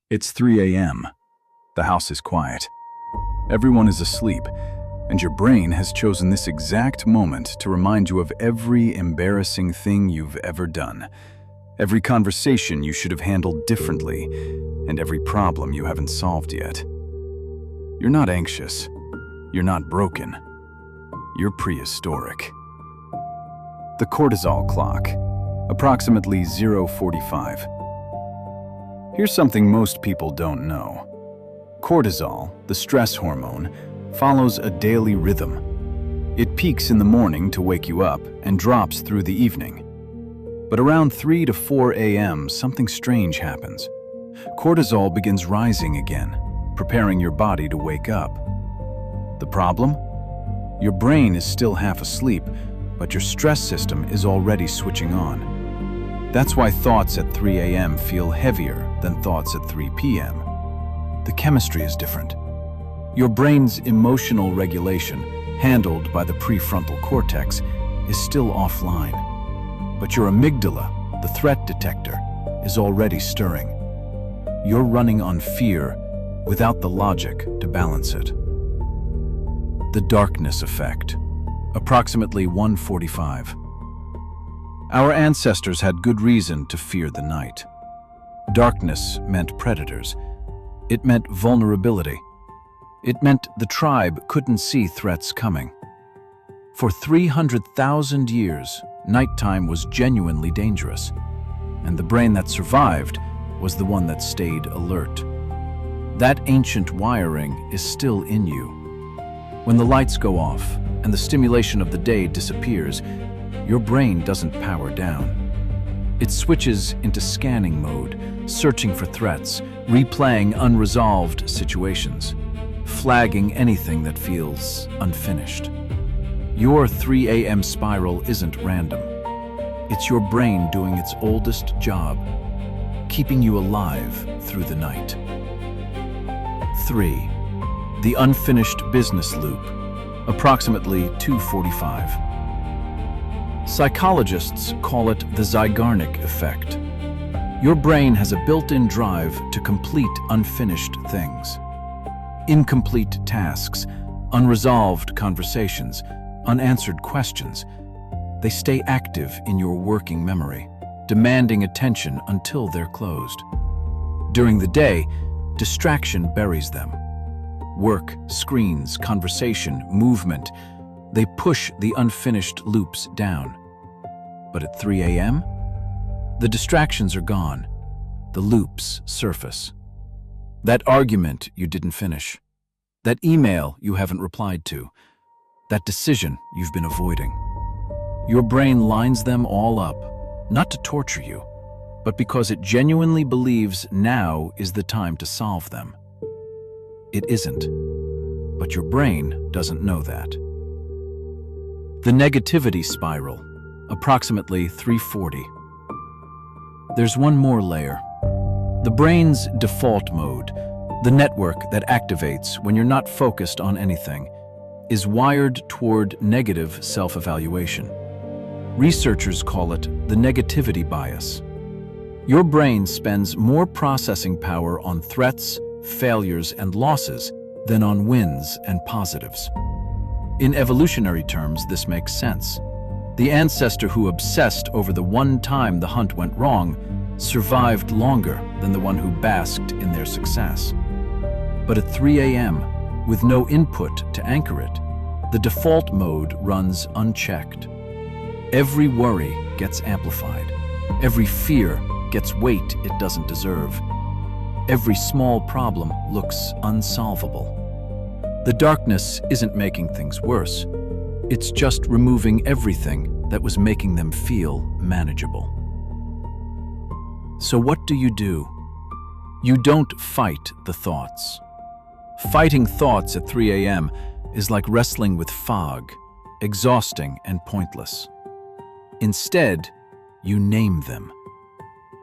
It's 3 a.m. The house is quiet. Everyone is asleep, and your brain has chosen this exact moment to remind you of every embarrassing thing you've ever done, every conversation you should have handled differently, and every problem you haven't solved yet. You're not anxious. You're not broken. You're prehistoric. The cortisol clock, approximately 0:45. Here's something most people don't know. Cortisol, the stress hormone, follows a daily rhythm. It peaks in the morning to wake you up and drops through the evening. But around 3 to 4 a.m., something strange happens. Cortisol begins rising again, preparing your body to wake up. The problem? Your brain is still half asleep, but your stress system is already switching on. That's why thoughts at 3 a.m. feel heavier than thoughts at 3 p.m. The chemistry is different. Your brain's emotional regulation, handled by the prefrontal cortex, is still offline. But your amygdala, the threat detector, is already stirring. You're running on fear without the logic to balance it. The Zeigarnik Effect, approximately 1:45. Our ancestors had good reason to fear the night. Darkness meant predators. It meant vulnerability. It meant the tribe couldn't see threats coming. For 300,000 years, nighttime was genuinely dangerous, and the brain that survived was the one that stayed alert. That ancient wiring is still in you. When the lights go off and the stimulation of the day disappears, your brain doesn't power down. It switches into scanning mode, searching for threats, replaying unresolved situations, flagging anything that feels unfinished. Your 3 a.m. spiral isn't random. It's your brain doing its oldest job, keeping you alive through the night. 3. The unfinished business loop, approximately 2:45. Psychologists call it the Zeigarnik Effect. Your brain has a built-in drive to complete unfinished things. Incomplete tasks, unresolved conversations, unanswered questions. They stay active in your working memory, demanding attention until they're closed. During the day, distraction buries them. Work, screens, conversation, movement, they push the unfinished loops down. But at 3 a.m., the distractions are gone. The loops surface. That argument you didn't finish. That email you haven't replied to. That decision you've been avoiding. Your brain lines them all up, not to torture you, but because it genuinely believes now is the time to solve them. It isn't, but your brain doesn't know that. The negativity spiral, approximately 3:40. There's one more layer. The brain's default mode, the network that activates when you're not focused on anything, is wired toward negative self-evaluation. Researchers call it the negativity bias. Your brain spends more processing power on threats, failures, and losses than on wins and positives. In evolutionary terms, this makes sense. The ancestor who obsessed over the one time the hunt went wrong survived longer than the one who basked in their success. But at 3 a.m., with no input to anchor it, the default mode runs unchecked. Every worry gets amplified. Every fear gets weight it doesn't deserve. Every small problem looks unsolvable. The darkness isn't making things worse. It's just removing everything that was making them feel manageable. So what do? You don't fight the thoughts. Fighting thoughts at 3 a.m. is like wrestling with fog, exhausting and pointless. Instead, you name them.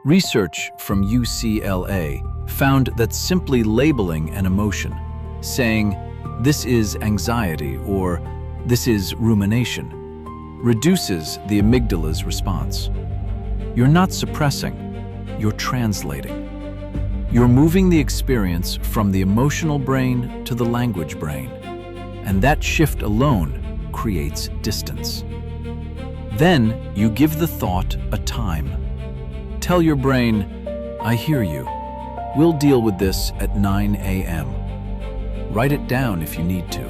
Research from UCLA found that simply labeling an emotion, saying, "This is anxiety" or "This is rumination," reduces the amygdala's response. You're not suppressing, you're translating. You're moving the experience from the emotional brain to the language brain, and that shift alone creates distance. Then you give the thought a time. Tell your brain, "I hear you. We'll deal with this at 9 a.m. Write it down if you need to.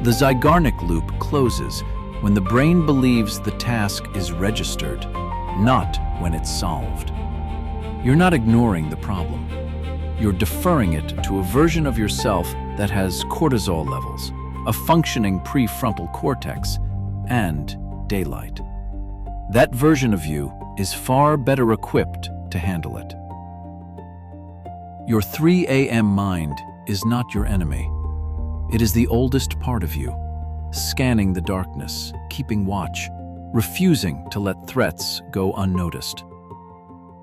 The Zeigarnik loop closes when the brain believes the task is registered, not when it's solved. You're not ignoring the problem. You're deferring it to a version of yourself that has cortisol levels, a functioning prefrontal cortex, and daylight. That version of you is far better equipped to handle it. Your 3 a.m. mind is not your enemy. It is the oldest part of you, scanning the darkness, keeping watch, refusing to let threats go unnoticed.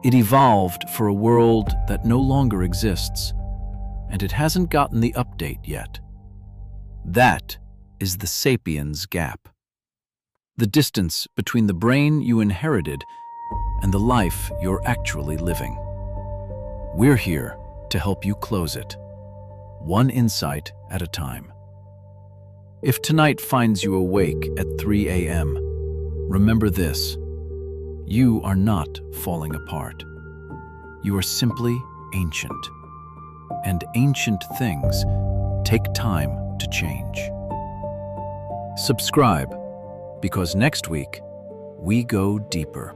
It evolved for a world that no longer exists, and it hasn't gotten the update yet. That is the sapiens gap. The distance between the brain you inherited and the life you're actually living. We're here to help you close it, one insight at a time. If tonight finds you awake at 3 a.m., remember this: you are not falling apart. You are simply ancient, and ancient things take time to change. Subscribe, because next week we go deeper.